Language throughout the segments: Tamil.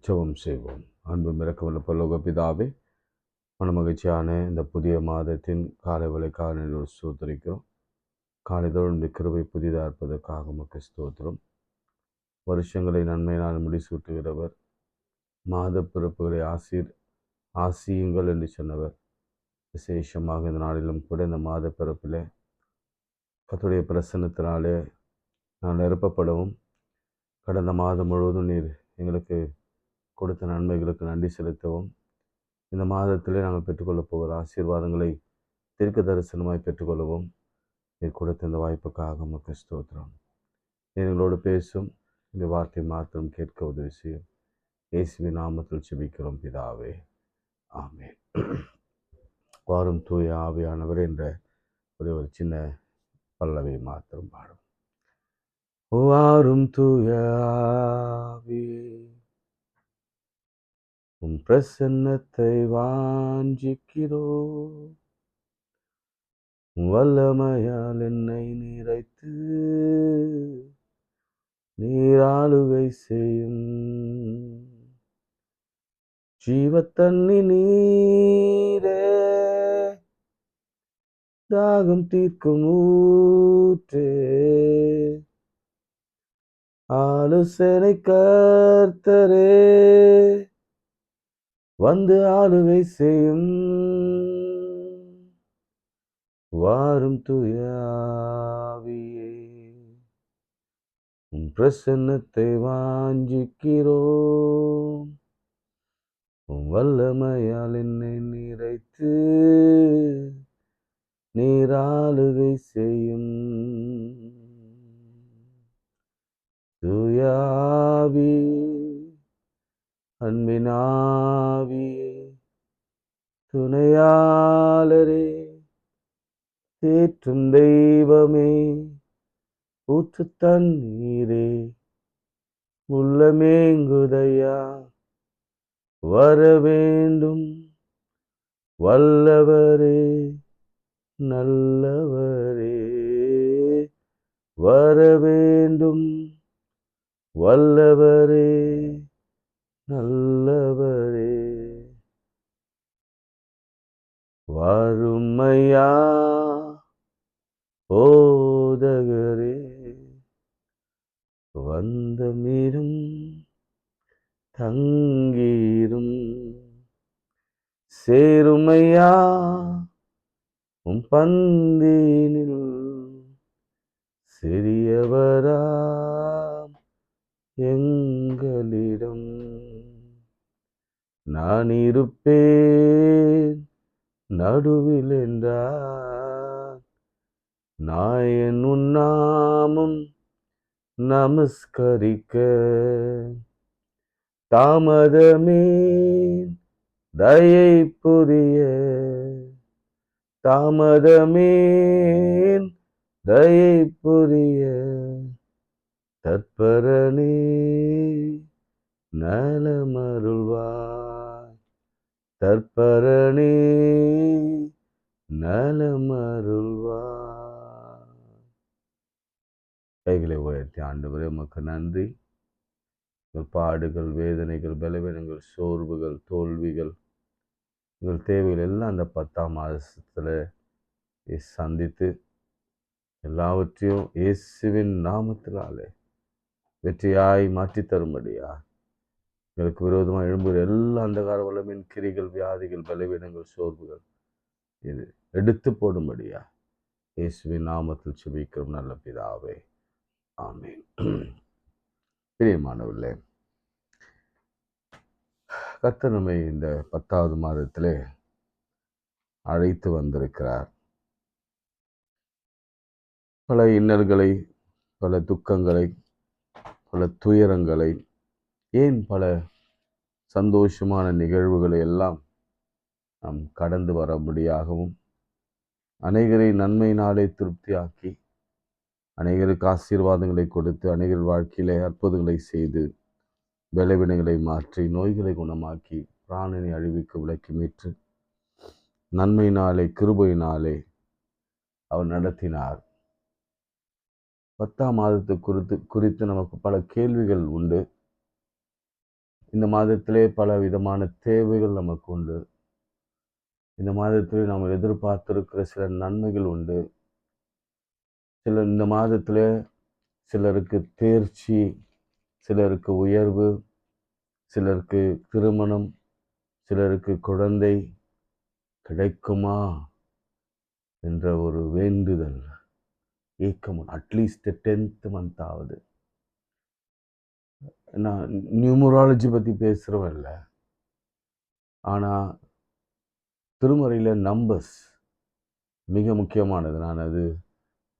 ஜெபம் செய்வோம். அன்பு இரக்கமுள்ள பரலோக பிதாவே, மனமகிழ்ச்சியான இந்த புதிய மாதத்தின் காலை வேளைக்காக ஸ்தோத்திரிக்கிறோம். காலைதோறும் இந்த கிருபை புதிதாக இருப்பதற்காக உமக்கு ஸ்தோத்திரம். வருஷங்களை நன்மையினால் முடிசூட்டுகிறவர், மாத பிறப்புகளை ஆசியுங்கள் என்று சொன்னவர். விசேஷமாக இந்த நாளிலும் கூட இந்த மாத பிறப்பில் கர்த்தருடைய பிரசன்னத்தினாலே நான் நிரப்பப்படவும், கடந்த மாதம் முழுவதும் நீர் எங்களுக்கு கொடுத்த நன்மைகளுக்கு நன்றி செலுத்தவும், இந்த மாதத்திலே நாங்கள் பெற்றுக்கொள்ளப் போகிற ஆசீர்வாதங்களை தீர்க்க தரிசனமாய் பெற்றுக்கொள்ளவும் நீர் கொடுத்த இந்த வாய்ப்புக்காக உமக்கு ஸ்தோத்திரம். நீர் எங்களோடு பேசும் இந்த வார்த்தை மாத்திரம் கேட்க உதவி செய்யும். இயேசுவின் நாமத்தில் ஜெபிக்கிறோம் பிதாவே, ஆமென். வாரும் தூய ஆவியானவர் என்ற ஒரு சின்ன பல்லவி மாத்திரம் பாடும். வாரும் தூய ஆவியே, உம் பிரசன்னத்தை வாஞ்சிக்கிறோ, வல்லமையால் என்னை நிறைத்து நீராளுகை செய்யும். ஜீவத்தண்ணி நீரே, தாகம் தீர்க்கும் ஊற்றே, ஆலோசனை கர்த்தரே, வந்து ஆளுகை செய்யும். வாரும் தூய ஆவியே, உம் பிரசன்னத்தை வாஞ்சிக்கிறோம், உம் வல்லமையால் என்னை நிறைத்து நீராளுகை செய்யும். தூய ஆவி, அன்பின் ஆவியே, துணையாளரே, தேற்றும் தெய்வமே, ஊற்று தண்ணீரே, உள்ளமேங்குதையா, வர வேண்டும். வல்லவரே, நல்லவரே, வர வேண்டும். வல்லவரே, நல்லவரே, வாருமையா போதகரே, வந்த மீறும் தங்கீரும். சேருமையா உம் பந்தினில், சிறியவராம் எங்களிடம் நான் இருப்பேன் நடுவில் என்றார். நாயன் உன்னாமம் நமஸ்கரிக்க தாமதமே தயை புரிய, தாமதமேன் தயை புரிய, தற்பரனே நலமருள்வாய், தற்பரனே நலமருள்வாய். கைகளை உயர்த்தி ஆண்டவரே உமக்கு நன்றி. பாடுகள், வேதனைகள், பலவீனங்கள், சோர்வுகள், தோல்விகள், எங்கள் தேவைகள் எல்லாம் அந்த 10ஆம் மாதத்தில் சந்தித்து எல்லாவற்றையும் இயேசுவின் நாமத்தினாலே வெற்றியாய் மாற்றி தரும்படியா எங்களுக்கு விரோதமாக எழும்புகிற எல்லா அந்தகார வல்லமையின் கிரிகள், வியாதிகள், பலவீனங்கள், சோர்வுகள் இது எடுத்து போடும்படியா இயேசுவின் நாமத்தில் ஜெபிக்கிறோம் நல்ல பிதாவே, ஆமென். பிரியமானவர்களே, கர்த்தர் நம்மை இந்த 10வது மாதத்திலே அழைத்து வந்திருக்கிறார். பல இன்னல்களை, பல துக்கங்களை, பல துயரங்களை, ஏன் பல சந்தோஷமான நிகழ்வுகளை எல்லாம் நாம் கடந்து வரும்படியாகவும், அநேகரை நன்மையினாலே திருப்தியாக்கி, அநேகருக்கு ஆசீர்வாதங்களை கொடுத்து, அநேகர் வாழ்க்கையிலே அற்புதங்களை செய்து, பலவீனங்களை மாற்றி, நோய்களை குணமாக்கி, பிராணனை அழிவுக்கு விலக்கி மீட்டு, நன்மையினாலே, கிருபையினாலே அவர் நடத்தினார். 10ஆம் மாதத்தை குறித்து நமக்கு பல கேள்விகள் உண்டு. இந்த மாதத்திலே பல விதமான தேவைகள் நமக்கு உண்டு. இந்த மாதத்திலே நாம் எதிர்பார்த்திருக்கிற சில நன்மைகள் உண்டு. இந்த மாதத்திலே சிலருக்கு தேர்ச்சி, சிலருக்கு உயர்வு, சிலருக்கு திருமணம், சிலருக்கு குழந்தை கிடைக்குமா என்ற ஒரு வேண்டுதல், ஏக்கம். அட்லீஸ்ட் 10th மந்த் ஆகுது. நான் நியூமராலஜி பற்றி பேசுகிறவன் இல்லை, ஆனால் திருமறையில் நம்பர்ஸ் மிக முக்கியமானது. நான் அது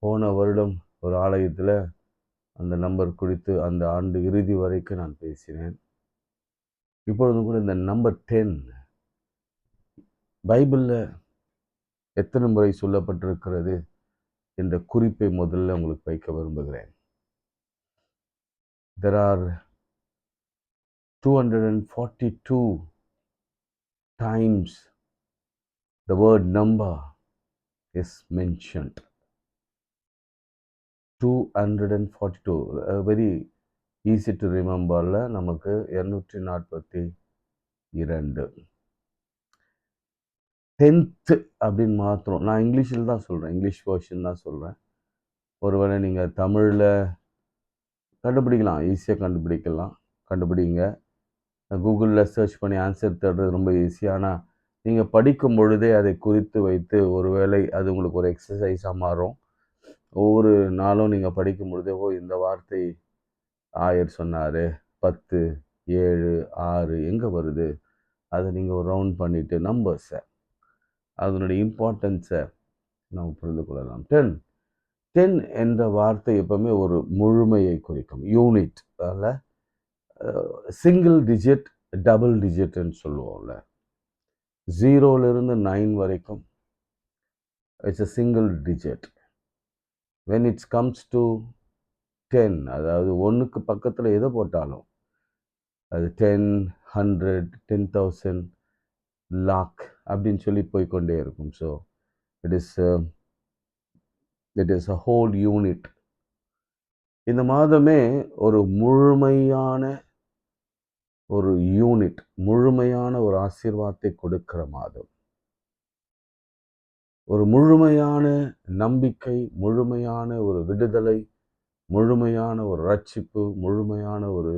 போன வருடம் ஒரு ஆலயத்தில் அந்த நம்பர் குறித்து அந்த ஆண்டு இறுதி வரைக்கும் நான் பேசினேன். இப்பொழுதும் கூட இந்த நம்பர் 10 பைபிளில் எத்தனை முறை சொல்லப்பட்டிருக்கிறது என்ற குறிப்பை முதல்ல உங்களுக்கு வைக்க விரும்புகிறேன். There are 242 times the word number is mentioned. 242, very easy to remember. நமக்கு 242 10th அப்படின்னு மாத்திரம். நான் இங்கிலீஷில் தான் சொல்கிறேன், இங்கிலீஷ் வெர்ஷன் தான் சொல்கிறேன். ஒருவேளை நீங்கள் தமிழில் கண்டுபிடிக்கலாம், ஈஸியாக கண்டுபிடிங்க. கூகுளில் சர்ச் பண்ணி ஆன்சர் தேடுறது ரொம்ப ஈஸி. ஆனால் நீங்கள் படிக்கும் பொழுதே அதை குறித்து வைத்து ஒருவேளை அது உங்களுக்கு ஒரு எக்ஸசைஸாக மாறும். ஒவ்வொரு நாளும் நீங்கள் படிக்கும் பொழுதே, இந்த வார்த்தை ஆயர் சொன்னார், 10, 7, 6 எங்கே வருது, அதை நீங்கள் ஒரு ரவுண்ட் பண்ணிவிட்டு நம்பர்ஸை, அதனுடைய இம்பார்ட்டன்ஸை நாம் புரிந்து கொள்ளலாம். 10 என்ற வார்த்தை எப்பவுமே ஒரு முழுமையை குறிக்கும், யூனிட். அதில் சிங்கிள் டிஜிட், டபுள் டிஜிட்னு சொல்லுவோம்ல. 0லிருந்து 9 வரைக்கும் it's a single digit. when it comes to 10, அதாவது 1க்கு பக்கத்தில் எதை போட்டாலும் அது 10, 100, 10,000, லாக் அப்படின்னு சொல்லி போய்கொண்டே இருக்கும். So it is a whole unit. இந்த மாதமே ஒரு முழுமையான ஒரு யூனிட், முழுமையான ஒரு ஆசீர்வாதத்தை கொடுக்கிற மாதம். ஒரு முழுமையான நம்பிக்கை, முழுமையான ஒரு விடுதலை, முழுமையான ஒரு ரட்சிப்பு, முழுமையான ஒரு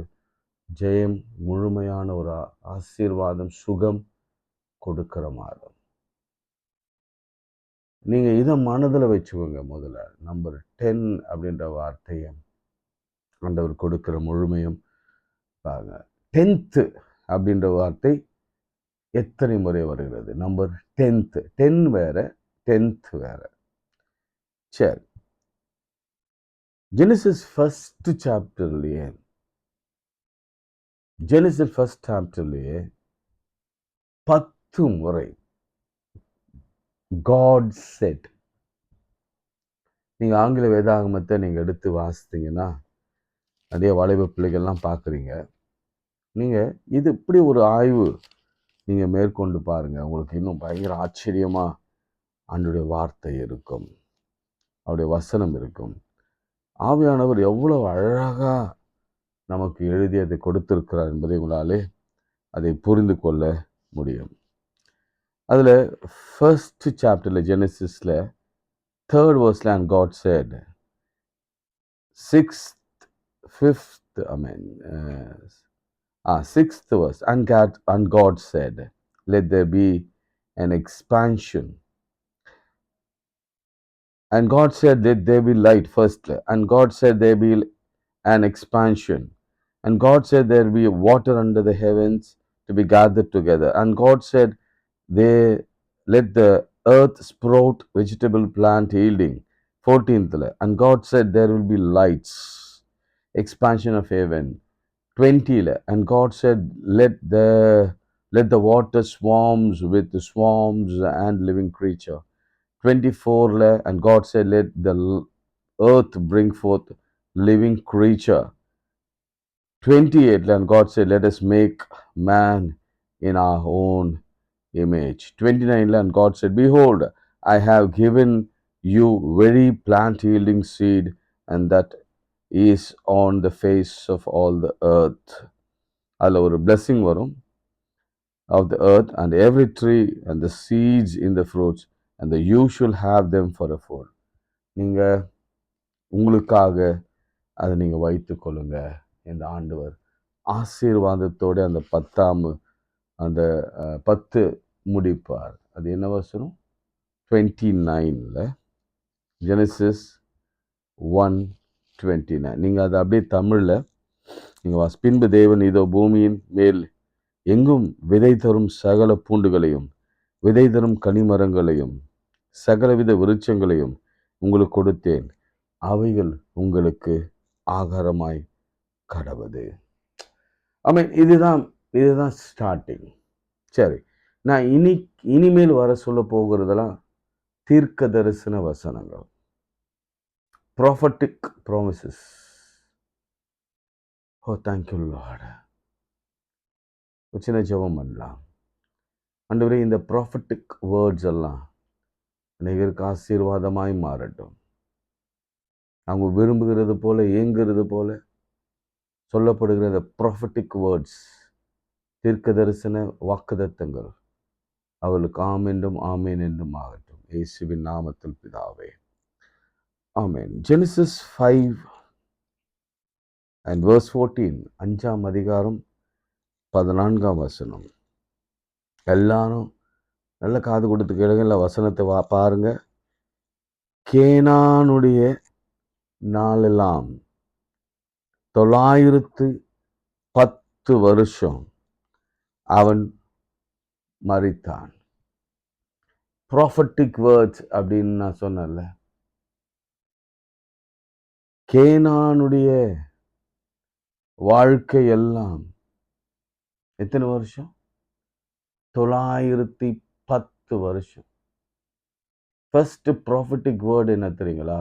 ஜெயம், முழுமையான ஒரு ஆசீர்வாதம், சுகம் கொடுக்கிற மாதம். நீங்கள் இதை மனதில் வச்சுக்கோங்க. முதல்ல நம்பர் 10 அப்படின்ற வார்த்தையை ஆண்டவர் கொடுக்கிற முழுமையும் பாருங்க. 10th அப்படின்ற வார்த்தை எத்தனை முறை வருகிறது? Number 10th. 10 வேற, 10th வேற. சரி, ஜெனிசிஸ் ஃபர்ஸ்ட் சாப்டர்லேயே 10 முறை God said. நீங்கள் ஆங்கில வேதாகமத்தை நீங்கள் எடுத்து வாசித்தீங்கன்னா, நிறைய வாலிப பிள்ளைகள்லாம் பார்க்குறீங்க. நீங்கள் இது இப்படி ஒரு ஆய்வு நீங்கள் மேற்கொண்டு பாருங்கள். உங்களுக்கு இன்னும் பயங்கர ஆச்சரியமாக ஆண்டவருடைய வார்த்தை இருக்கும், அவருடைய வசனம் இருக்கும். ஆவியானவர் எவ்வளவு அழகாக நமக்கு எழுதி அதை கொடுத்திருக்கிறார் என்பதை உங்களாலே அதை புரிந்து கொள்ள முடியும். அதில் ஃபர்ஸ்ட் சாப்டரில் ஜெனசிஸில் 3rd verse, and God said, 6th verse, and God said, let there be an expansion. And God said, let there be light, first. And God said, there be an expansion. And God said, there be water under the heavens to be gathered together. And God said, let the earth sprout vegetable plant yielding. 14th. And God said, there will be lights, expansion of heaven. 20. And God said, let the water swarms with the swarms and living creature. 24. And God said, let the earth bring forth living creature. 28. And God said, let us make man in our own image. 29. And God said, behold, I have given you very plant yielding seed, and that is on the face of all the earth. அதில் ஒரு blessing வரும். Of the earth and every tree and the seeds in the fruits and the you shall have them for a food. நீங்கள் உங்களுக்காக அதை நீங்கள் வைத்து கொள்ளுங்க இந்த ஆண்டவர் ஆசீர்வாதத்தோடு அந்த 10 முடிப்பார். அது என்ன வசனம்? 29 ஜெனசிஸ் 1:29. நீங்கள் அதை அப்படியே தமிழில் நீங்கள் பின்பு தேவன் இதோ பூமியின் மேல் எங்கும் விதை தரும் சகல பூண்டுகளையும் விதை தரும் கனிமரங்களையும் சகலவித விருட்சங்களையும் உங்களுக்கு கொடுத்தேன், அவைகள் உங்களுக்கு ஆகாரமாய் கடவது. இதுதான் ஸ்டார்டிங். சரி, நான் இனிமேல் வர சொல்ல போகிறதெல்லாம் தீர்க்க தரிசன வசனங்கள், ப்ராஃபட்டிக் ப்ராமிசஸ். ஓ தேங்க்யூ லார்ட். சின்ன ஜெபம் பண்ணலாம். ஆண்டவரே, இந்த ப்ராஃபட்டிக் வேர்ட்ஸ் எல்லாம் அநேகருக்கு ஆசீர்வாதமாய் மாறட்டும். அவங்க விரும்புகிறது போல ஏங்குறது போல சொல்லப்படுகிற இந்த ப்ராஃபட்டிக் வேர்ட்ஸ், தீர்க்க தரிசன வாக்குதத்தங்கள் அவர்களுக்கு ஆமென்றும் ஆமேன் என்றும் ஆகட்டும். இயேசுவின் நாமத்தில் பிதாவே, ஆமேன். ஜெனசிஸ் 5 and verse 14, 5ஆம் அதிகாரம் 14ஆம் வசனம். எல்லாரும் நல்ல காது கொடுத்து கேளுங்க, வசனத்தை பாருங்க. கேனானுடைய நாளெல்லாம் 910 வருஷம் அவன் மரித்தான். ப்ராஃபட்டிக் வேர்ட்ஸ் அப்படின்னு நான் சொன்னேன்ல. கேனானுடைய வாழ்க்கை எல்லாம் எத்தனை வருஷம்? 910 வருஷம். ஃபர்ஸ்ட் ப்ராஃபட்டிக் வேர்டு என்ன தெரியுங்களா?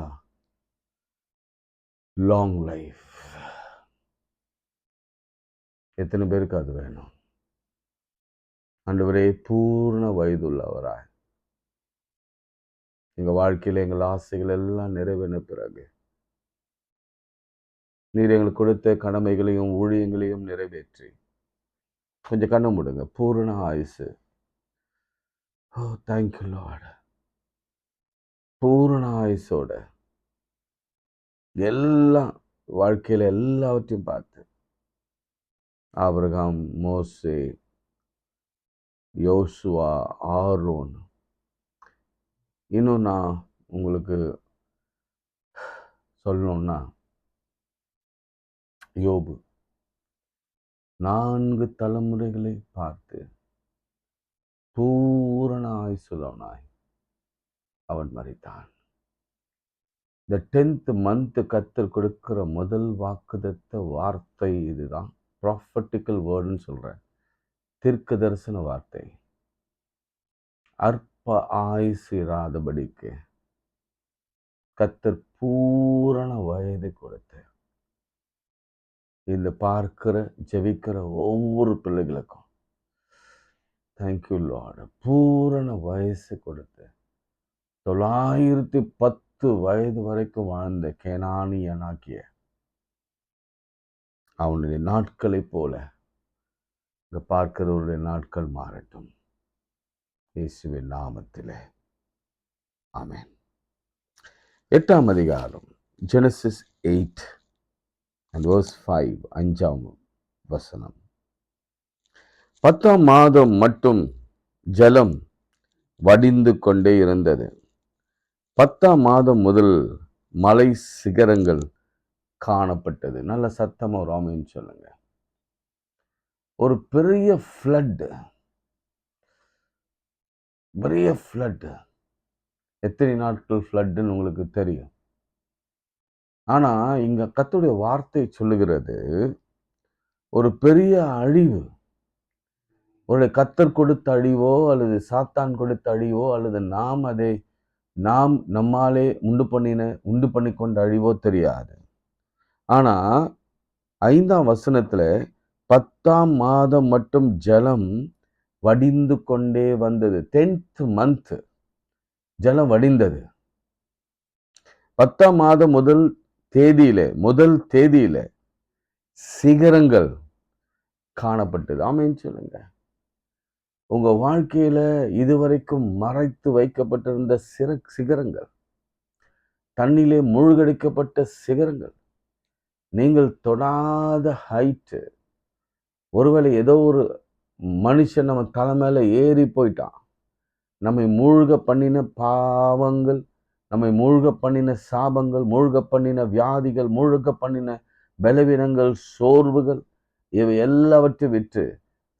Long life. எத்தனை பேருக்கு அது வேணும்? ஆண்டவரே, பூர்ண வயதுள்ளவராய் எங்கள் வாழ்க்கையில் எங்கள் ஆசைகள் எல்லாம் நிறைவேறின பிறகு நீர் எங்களுக்கு கொடுத்த கடமைகளையும் ஊழியங்களையும் நிறைவேற்றி கொஞ்சம் கண்ணை மூடுங்க. பூர்ண ஆயுசு. ஓ தேங்க்யூ லார்ட். பூர்ண ஆயுசோட எல்லாம் வாழ்க்கையில் எல்லாவற்றையும் பார்த்து ஆபிரகாம், மோசே, யோசுவா, ஆரோன், இன்னும் நான் உங்களுக்கு சொல்லணும்னா யோபு, 4 தலைமுறைகளை பார்த்து பூரண ஆயுசுள்ளவனாய் அவன் மரித்தான். இந்த 10th month கர்த்தர் கொடுக்கிற முதல் வாக்குதத்த வார்த்தை இதுதான். ப்ராஃபட்டிக்கல் வேர்டுன்னு சொல்கிறேன், தீர்க்க தரிசன வார்த்தை. அற்ப ஆயுசு இராதபடிக்கு கர்த்தர் பூரண வயதை கொடுத்து இந்த பார்க்கிற ஜெபிக்கிற ஒவ்வொரு பிள்ளைகளுக்கும் தேங்க்யூ லார்ட், பூரண வயசு கொடுத்து 910 வயது வரைக்கும் வாழ்ந்த கேனானியனாகிய அவனுடைய நாட்களை போல இங்க பார்க்கிறவருடைய நாட்கள் மாறட்டும் இயேசுவின் நாமத்திலே, ஆமென். 8ஆம் அதிகாரம் ஜெனசிஸ் 8 and verse 5, 5ஆம் வசனம். 10ஆம் மாதம் மட்டும் ஜலம் வடிந்து கொண்டே இருந்தது. 10ஆம் மாதம் முதல் மலை சிகரங்கள் காணப்பட்டது. நல்ல சத்தமா ஒரு ஆமென் சொல்லுங்க. ஒரு பெரிய ஃப்ளட். எத்தனை நாட்கள் ஃப்ளட்னு உங்களுக்கு தெரியும். ஆனா இங்க கர்த்தருடைய வார்த்தை சொல்லுகிறது ஒரு பெரிய அழிவு. ஒரு கர்த்தர் கொடுத்த அழிவோ அல்லது சாத்தான் கொடுத்த அழிவோ அல்லது நாம் நம்மாலே உண்டு பண்ணி கொண்ட அழிவோ தெரியாது. ஆனா 5ஆம் வசனத்துல 10ஆம் மாதம் மட்டும் ஜலம் வடிந்து கொண்டே வந்தது. 10th month ஜலம் வடிந்தது. 10ஆம் மாதம் முதல் தேதியில சிகரங்கள் காணப்பட்டது. ஆமென் சொல்லுங்க. உங்க வாழ்க்கையில இதுவரைக்கும் மறைத்து வைக்கப்பட்டிருந்த சிகரங்கள், தண்ணிலே மூழ்கடிக்கப்பட்ட சிகரங்கள், நீங்கள் தொடாத ஹைட், ஒருவேளை ஏதோ ஒரு மனுஷன் நம்ம தலை மேல ஏறி போயிட்டான், நம்மை மூழ்க பண்ணின பாவங்கள், நம்மை மூழ்க பண்ணின சாபங்கள், மூழ்க பண்ணின வியாதிகள், மூழ்க பண்ணின பலவீனங்கள், சோர்வுகள், இவை எல்லாவற்றையும் விட்டு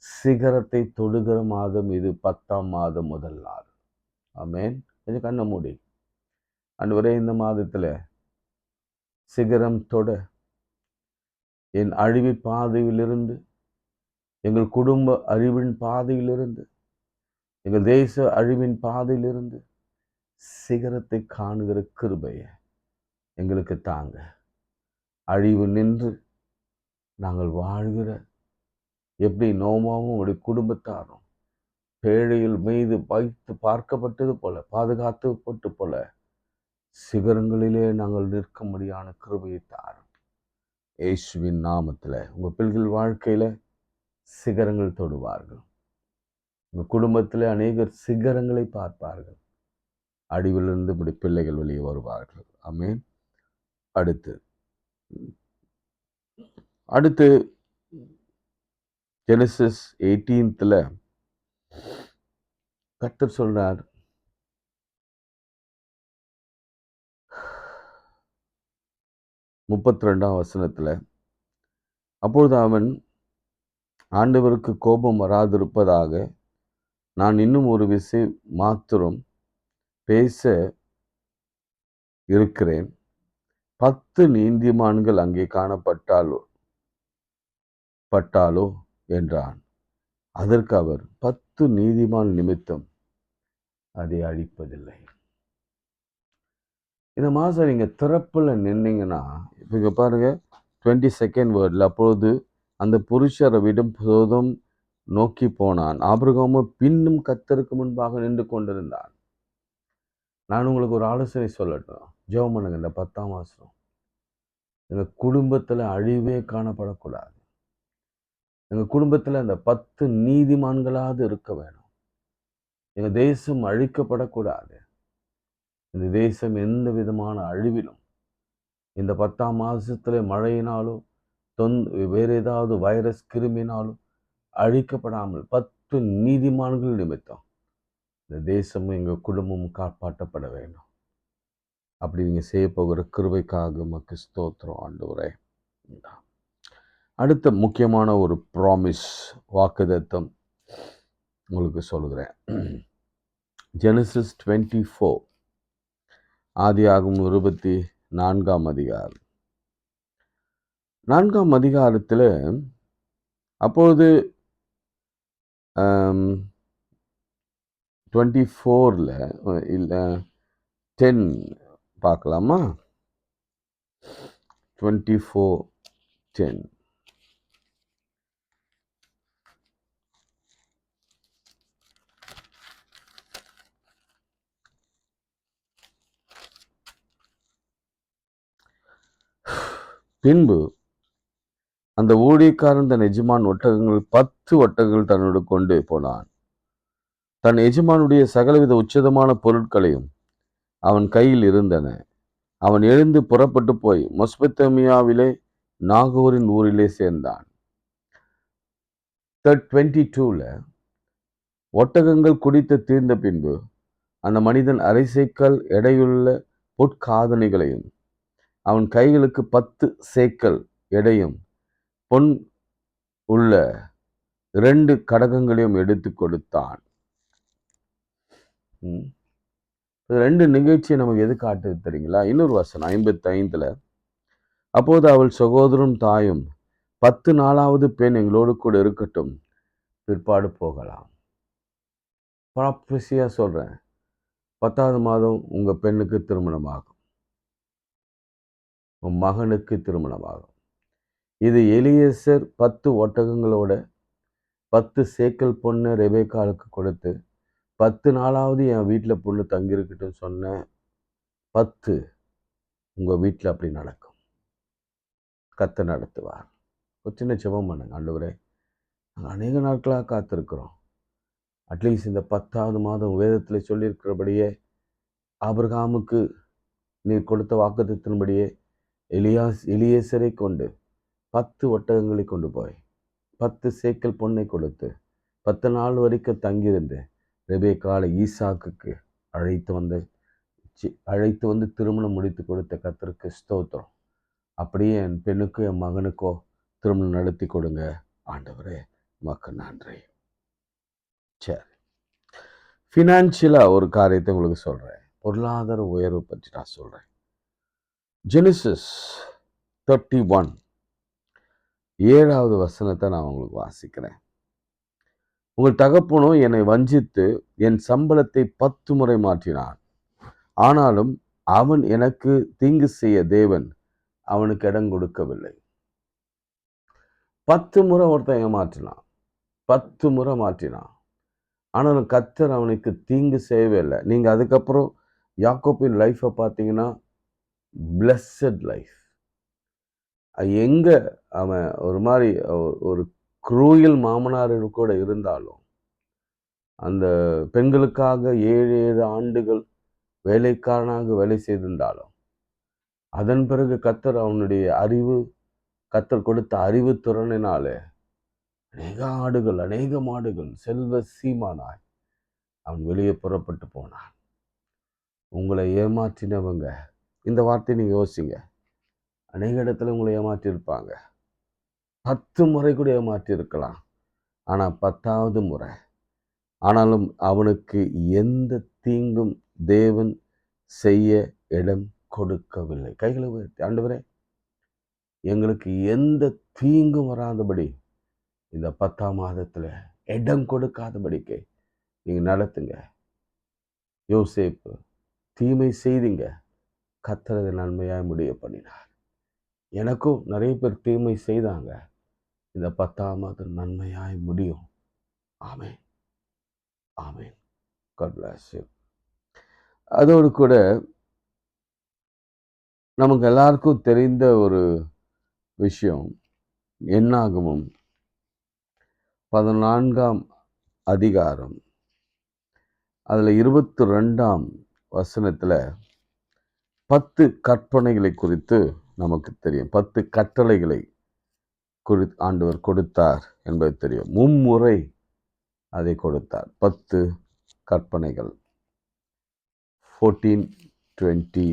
சிகரத்தை தொடுகிற மாதம் இது. 10ஆம் மாதம் முதல் நாள். ஆமென். கொஞ்சம் கண்ணை மூடி, ஆண்டவரே இந்த மாதத்துல சிகரம் தொட, என் அழிவு பாதையிலிருந்து, எங்கள் குடும்ப அழிவின் பாதையிலிருந்து, எங்கள் தேச அழிவின் பாதையிலிருந்து சிகரத்தை காணுகிற கிருபையை எங்களுக்கு தாங்க. அழிவு நின்று நாங்கள் வாழ்கிற, எப்படி நோவாவும் உடைய குடும்பத்தாரும் பேழையில் மீது வைத்து பார்க்கப்பட்டது போல, பாதுகாக்கப்பட்டு போல, சிகரங்களிலே நாங்கள் நிற்கும்படியான கிருபையை தாரும். இயேசுவின் நாமத்துல உங்க பிள்ளைகள் வாழ்க்கையில சிகரங்கள் தொடுவார்கள். உங்க குடும்பத்திலே அநேகர் சிகரங்களை பார்ப்பார்கள். அழிவிலிருந்து இப்படி பிள்ளைகள் வெளியே வருவார்கள். ஆமென். அடுத்து ஜெனசிஸ் 18ல கர்த்தர் சொல்றார், 32ஆம் வசனத்துல, அப்பொழுது அவன், ஆண்டவருக்கு கோபம் வராதிருப்பதாக நான் இன்னும் ஒரு விசை மாத்திரம் பேச இருக்கிறேன். 10 நீதிமான்கள் அங்கே காணப்பட்டாலோ என்றான். அதற்கு அவர், 10 நீதிமான் நிமித்தம் அதை அழிப்பதில்லை. இந்த மாதம் நீங்க திறப்புல நின்னீங்கன்னா, இப்போ இங்க பாருங்க 22nd வேர்ட்ல, அப்பொழுது அந்த புருஷரை விடும் சோதம் நோக்கி போனான், ஆபிரகாமோ பின்னும் கர்த்தருக்கு முன்பாக நின்று கொண்டிருந்தான். நான் உங்களுக்கு ஒரு ஆலோசனை சொல்லட்டும். ஜெபம் பண்ணுங்க. இந்த 10ஆம் மாதம் எங்க குடும்பத்துல அழிவே காணப்படக்கூடாது. எங்க குடும்பத்துல அந்த 10 நீதிமான்களாவது இருக்க வேணும். எங்க தேசம் அழிக்கப்படக்கூடாது. இந்த தேசம் எந்த விதமான அழிவிலும் இந்த 10ஆம் மாதத்துல மழையினாலோ வேறு ஏதாவது வைரஸ் கிருமினாலும் அழிக்கப்படாமல் 10 நீதிமான்கள் நிமித்தம் இந்த தேசமும் எங்க குடும்பமும் காப்பாற்றப்பட வேண்டும். அப்படி நீங்க செய்ய போகிற கிருபைக்காக உமக்கு ஸ்தோத்திரம் ஆண்டவரே. அடுத்த முக்கியமான ஒரு ப்ராமிஸ், வாக்குத்தத்தம் உங்களுக்கு சொல்கிறேன். ஜெனசிஸ் 24, ஆதியாகமம் 24ஆம் அதிகாரம். 4ஆம் அதிகாரத்தில் அப்பொழுது 24ல் இல்லை 10 பார்க்கலாமா? 24:10. பின்பு அந்த ஊழியக்காரன் தன் எஜமான் 10 ஒட்டகங்கள் தன்னோடு கொண்டு போனான். தன் எஜமானுடைய சகலவித உச்சிதமான பொருட்களையும் அவன் கையில் இருந்தன. அவன் எழுந்து புறப்பட்டு போய் மெசொப்பொத்தாமியாவிலே நாகோரின் ஊரிலே சேர்ந்தான். 22ல ஒட்டகங்கள் குடித்து தீர்ந்த பின்பு அந்த மனிதன் அரை சேக்கல் எடையுள்ள பொற்காதணிகளையும் அவன் கைகளுக்கு 10 சேக்கல் எடையும் பொன் உள்ள 2 கடகங்களையும் எடுத்து கொடுத்தான். 2 நிகழ்ச்சியை நமக்கு எது காட்டுது தெரியுங்களா? இன்னொரு வசனம் 55ல, அப்போது அவள் சகோதரனும் தாயும் 10 நாளாவது பெண் எங்களோடு கூட இருக்கட்டும், பிற்பாடு போகலாம். ப்ராஃபஸியா சொல்றேன், 10ஆவது மாதம் உங்க பெண்ணுக்கு திருமணமாகும், உன் மகனுக்கு திருமணமாகும். இது எலியேசர் 10 ஒட்டகங்களோட 10 சேக்கல் பொண்ணை ரெபேக்காளுக்கு கொடுத்து 10 நாளாவது என் வீட்டில் பொண்ணு தங்கியிருக்கட்டும் சொன்ன 10 உங்க வீட்டில் அப்படி நடக்கும். கர்த்தர் நடத்துவார். ஒரு சின்ன ஜெபம் பண்ணுங்க. ஆண்டவரே, நாங்கள் அநேக நாட்களாக காத்திருக்கிறோம். அட்லீஸ்ட் இந்த 10வது மாதம் வேதத்தில் சொல்லியிருக்கிறபடியே ஆபிரகாமுக்கு நீர் கொடுத்த வாக்குத்தத்தின்படியே எலியேசரை கொண்டு 10 ஒட்டகங்களை கொண்டு போய் 10 சேக்கல் பொன்னை கொடுத்து 10 நாள் வரைக்கும் தங்கியிருந்து ரெபேக்காளை ஈசாக்குக்கு அழைத்து வந்து திருமணம் முடித்து கொடுத்த கர்த்தருக்கு ஸ்தோத்திரம். அப்படியே என் பெண்ணுக்கோ என் மகனுக்கோ திருமணம் நடத்தி கொடுங்க ஆண்டவரே, உமக்கு நன்றி. சரி, ஃபினான்ஷியலாக ஒரு காரியத்தை உங்களுக்கு சொல்கிறேன். பொருளாதார உயர்வு பற்றி நான் சொல்கிறேன். ஜெனிசிஸ் 31 7வது வசனத்தை நான் உங்களுக்கு வாசிக்கிறேன். உங்கள் தகப்பனும் என்னை வஞ்சித்து என் சம்பளத்தை 10 முறை மாற்றினான். ஆனாலும் அவன் எனக்கு தீங்கு செய்ய தேவன் அவனுக்கு இடம் கொடுக்கவில்லை. 10 முறை ஒருத்தன் ஏமாற்றினான், 10 முறை மாற்றினான். ஆனாலும் கர்த்தர் அவனுக்கு தீங்கு செய்யவே இல்லை. நீங்கள் அதுக்கப்புறம் யாக்கோபின் லைஃப்பை பார்த்தீங்கன்னா பிளஸட் லைஃப். எங்கே அவன் ஒரு மாதிரி ஒரு குரூயல் மாமனார் கூட இருந்தாலும் அந்த பெண்களுக்காக 7 ஆண்டுகள் வேலைக்காரனாக வேலை செய்திருந்தாலும் அதன் பிறகு கர்த்தர் கொடுத்த அறிவு திறனினாலே அநேக மாடுகள் செல்வ சீமானாய் அவன் வெளியே புறப்பட்டு போனான். உங்களை ஏமாற்றினவங்க, இந்த வார்த்தை நீங்கள் யோசிங்க. அநேக இடத்துல உங்களை ஏமாற்றியிருப்பாங்க. 10 முறை கூட ஏமாற்றியிருக்கலாம். ஆனால் 10வது முறை ஆனாலும் அவனுக்கு எந்த தீங்கும் தேவன் செய்ய இடம் கொடுக்கவில்லை. கைகளை உயர்த்தி, ஆண்டவரே எங்களுக்கு எந்த தீங்கும் வராதபடி இந்த 10ஆம் மாதத்தில் இடம் கொடுக்காதபடிக்கு நீங்கள் நடத்துங்க. யோசேப்பு தீமை செய்தீங்க, கர்த்தர் நன்மையாய் முடிய பண்ணினார். எனக்கும் நிறைய பேர் தீமை செய்தாங்க, இந்த 10ஆம் மாதம் நன்மையாய் முடியும். ஆமென், ஆமென். God bless you. அதோடு கூட நமக்கு எல்லாருக்கும் தெரிந்த ஒரு விஷயம், என்னாகமும் 14ஆம் அதிகாரம் அதில் 22ஆம் வசனத்தில் 10 கற்பனைகளை குறித்து நமக்கு தெரியும். 10 கட்டளைகளை ஆண்டவர் கொடுத்தார் என்பது தெரியும். மும்முறை அதை கொடுத்தார். 10 கற்பனைகள். 14:22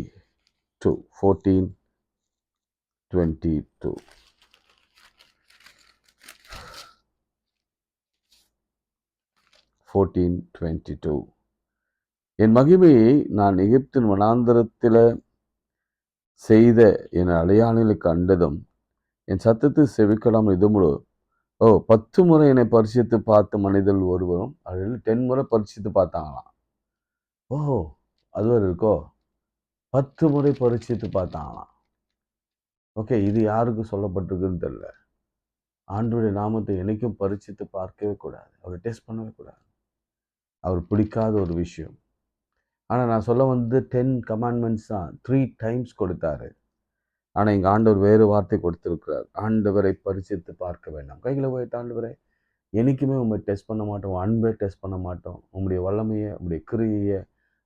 14:22 என் மகிமையை நான் எகிப்தின் வனாந்தரத்தில் செய்த என் அடையாளங்களை கண்டதும் என் சத்தத்தை செவிக்கொடாமல் இது முழு 10 முறை என்னை பரிசித்து பார்த்த மனிதர்கள் ஒருவரும் அதில் 10 முறை பரிசித்து பார்த்தாங்களாம். அது ஒரு இருக்கோ, 10 முறை பரிசித்து பார்த்தாங்களாம். ஓகே, இது யாருக்கு சொல்லப்பட்டிருக்குன்னு தெரியல. ஆண்டவருடைய நாமத்தை என்னைக்கும் பரிசித்து பார்க்கவே கூடாது, அவரை டெஸ்ட் பண்ணவே கூடாது. அவர் பிடிக்காத ஒரு விஷயம். ஆனால் நான் சொல்ல வந்து 10 கமாண்ட்மெண்ட்ஸ் தான் 3 டைம்ஸ் கொடுத்தாரு. ஆனால் இங்கே ஆண்டவர் வேறு வார்த்தை கொடுத்திருக்கிறார். ஆண்டவரை பரிசித்து பார்க்க வேண்டாம். கைகளை உயர்த்தி, ஆண்டவரை என்றைக்குமே உண்மை டெஸ்ட் பண்ண மாட்டோம், அன்பை டெஸ்ட் பண்ண மாட்டோம். உங்களுடைய வல்லமையை, உங்களுடைய கிரியையை,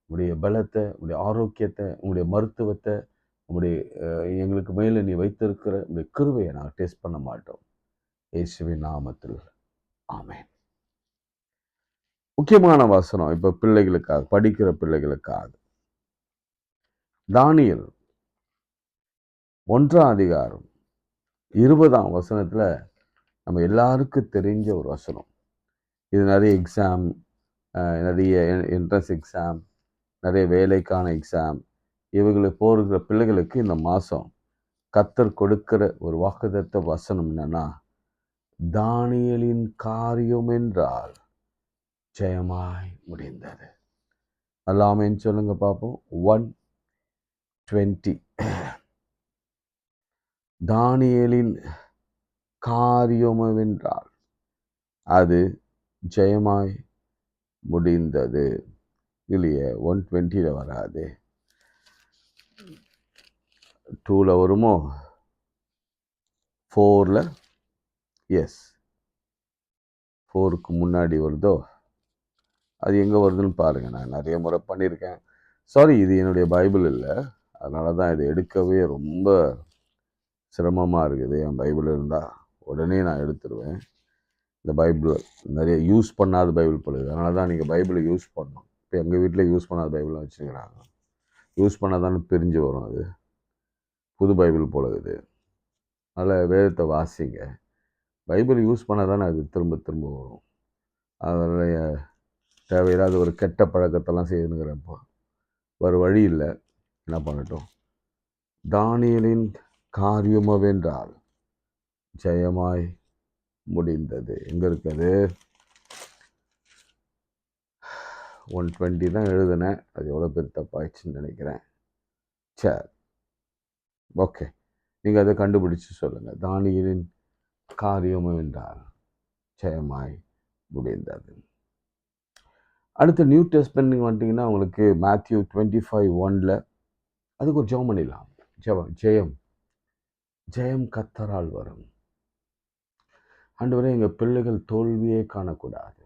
உங்களுடைய பலத்தை, உங்களுடைய ஆரோக்கியத்தை, உங்களுடைய மருத்துவத்தை, உங்களுடைய எங்களுக்கு மேலே நீ வைத்திருக்கிற உங்களுடைய கிருபையை நாங்கள் டெஸ்ட் பண்ண மாட்டோம். இயேசுவின் நாமத்தில் ஆமென். முக்கியமான வசனம் இப்போ பிள்ளைகளுக்காக, படிக்கிற பிள்ளைகளுக்காக, தானியேல் 1ஆம் அதிகாரம் 20ஆம் வசனத்தில் நம்ம எல்லாருக்கும் தெரிஞ்ச ஒரு வசனம். இது நிறைய எக்ஸாம், நிறைய என்ட்ரன்ஸ் எக்ஸாம், நிறைய வேலைக்கான எக்ஸாம், இவங்களுக்கு போகிற பிள்ளைகளுக்கு இந்த மாதம் கர்த்தர் கொடுக்கிற ஒரு வாக்குத்தத்த வசனம் என்னன்னா, தானியேலின் காரியம் என்றால் ஜெயமாய் முடிந்தது. எல்லாமேன்னு சொல்லுங்க பார்ப்போம். 1:20 தானியேலின் காரியமென்றால் அது ஜெயமாய் முடிந்தது. இல்லையே, 1:20 வராது, 2 வருமோ, 4 எஸ், 4க்கு முன்னாடி வருதோ, அது எங்கே வருதுன்னு பாருங்கள். நான் நிறைய முறை பண்ணியிருக்கேன். சாரி, இது என்னுடைய பைபிள் இல்லை, அதனால தான் இதை எடுக்கவே ரொம்ப சிரமமாக இருக்குது. என் பைபிள் இருந்தால் உடனே நான் எடுத்துருவேன். இந்த பைபிள் நிறைய யூஸ் பண்ணாத பைபிள் போடுது, அதனால தான் நீங்கள் பைபிளை யூஸ் பண்ணணும். இப்போ எங்கள் வீட்டில் யூஸ் பண்ணாத பைபிளாக வச்சுக்கிறாங்க. யூஸ் பண்ணாதானே பிரிஞ்சு வரும், அது புது பைபிள் போடுது. அதில் வேதத்தை வாசிங்க. பைபிள் யூஸ் பண்ணால் தானே அது திரும்ப திரும்ப வரும். அதனுடைய தேவையில்லாத ஒரு கெட்ட பழக்கத்தெல்லாம் செய்யணுங்கிறப்போ வேறு வழி இல்லை, என்ன பண்ணட்டும். தானியேலின் காரியமவென்றால் ஜெயமாய் முடிந்தது. எங்கே இருக்குது? 120 தான் எழுதுனேன், அது எவ்வளோ பேர் தப்பாயிடுச்சுன்னு நினைக்கிறேன். சரி, ஓகே, நீங்கள் அதை கண்டுபிடிச்சு சொல்லுங்கள். தானியேலின் காரியமவென்றால் ஜெயமாய் முடிந்தது. அடுத்து நியூ டெஸ்ட்மென்ட் நீங்கள் வந்துட்டிங்கன்னா உங்களுக்கு மேத்யூ 25:1 அதுக்கு ஒரு ஜெபம் பண்ணிடலாம். ஜெயம் ஜெயம் கர்த்தரால் வரும். ஆண்டவரே, எங்கள் பிள்ளைகள் தோல்வியே காணக்கூடாது.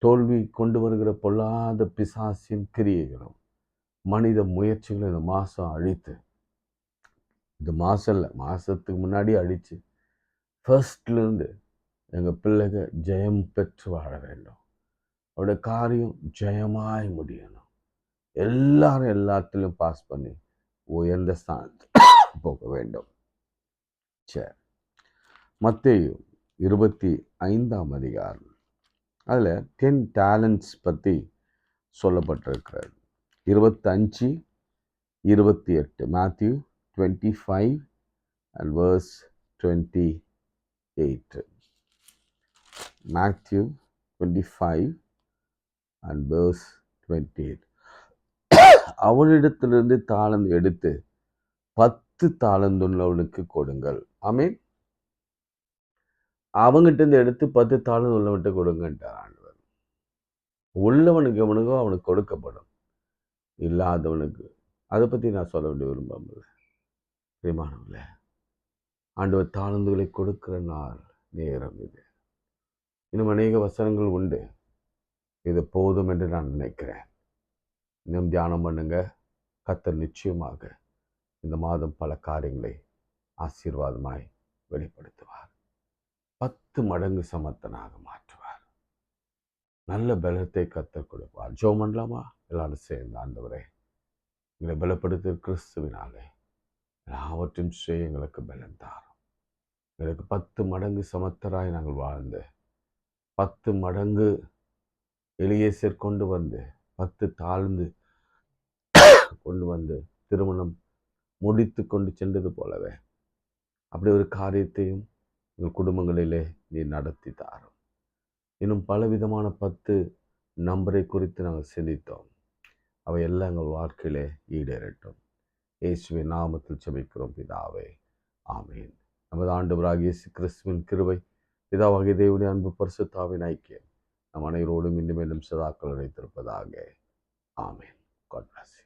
தோல்வி கொண்டு வருகிற பொல்லாத பிசாசின் கிரியைகளும் மனித முயற்சிகளும் இந்த மாதம் அழித்து, இந்த மாதம் இல்லை, மாதத்துக்கு முன்னாடி அழித்து ஃபர்ஸ்ட்லேருந்து எங்கள் பிள்ளைகள் ஜெயம் பெற்று வாழ வேண்டும். அவருடைய காரியம் ஜெயமாய் முடியணும். எல்லாரும் எல்லாத்திலும் பாஸ் பண்ணி உயர்ந்த ஸ்தானத்துக்கு போக வேண்டும். சரி, மத்தேயு 25ஆம் அதிகாரம், அதில் 10 டேலண்ட்ஸ் பற்றி சொல்லப்பட்டிருக்கிறது. 25, 28. Matthew 25 and verse 28. Matthew 25 and verse 28. அவனிடத்திலிருந்து தாளந்து எடுத்து 10 தாளந்துள்ளவனுக்கு கொடுங்கள். ஆமென். அவங்ககிட்ட எடுத்து 10 தாளந்து உள்ளவன்கிட்ட கொடுங்கன்ட்டார் ஆண்டவர். உள்ளவனுக்கு எவனுக்கோ அவனுக்கு கொடுக்கப்படும், இல்லாதவனுக்கு. அதை பற்றி நான் சொல்ல வேண்டிய விரும்பல. பிரியமானவர்களே, ஆண்டவர் தாளந்துகளை கொடுக்கிற நாள் நேரம் இது. இன்னும் அநேக வசனங்கள் உண்டு, இது போதும் என்று நான் நினைக்கிறேன். இன்னும் தியானம் பண்ணுங்க. கர்த்தர் நிச்சயமாக இந்த மாதம் பல காரியங்களை ஆசீர்வாதமாய் வெளிப்படுத்துவார். 10 மடங்கு சமத்தனாக மாற்றுவார். நல்ல பலத்தை கர்த்தர் கொடுப்பார். ஜெபம் பண்ணலாமா? எல்லாரும் சேர்ந்து, ஆண்டவரே, எங்களை பலப்படுத்த கிறிஸ்துவினாலே எல்லாவற்றையும் செய்ய எங்களுக்கு பலன் தாரும். எங்களுக்கு 10 மடங்கு சமத்தராய் நாங்கள் வாழ்ந்து 10 மடங்கு எலியேசர் கொண்டு வந்து 10 தாழ்ந்து கொண்டு வந்து திருமணம் முடித்து கொண்டு சென்றது போலவே அப்படி ஒரு காரியத்தையும் எங்கள் குடும்பங்களிலே நீ நடத்தி தாரும். இன்னும் பலவிதமான 10 நம்பரை குறித்து நாங்கள் சிந்தித்தோம். அவை எல்லாம் எங்கள் வாழ்க்கையிலே ஈடேறட்டும். இயேசுவின் நாமத்தில் ஜெபிக்கிறோம் பிதாவே, ஆமீன். நமது ஆண்டவராகிய இயேசு கிறிஸ்துவின் கிருபை, பிதாவாகிய தேவனுடைய அன்பு, பரிசுத்தாவின் ஐக்கியம் நம் அனைவரோடும் இன்னும் சதாக்கள் நிலைத்திருப்பதாக. ஆமீன். God bless you.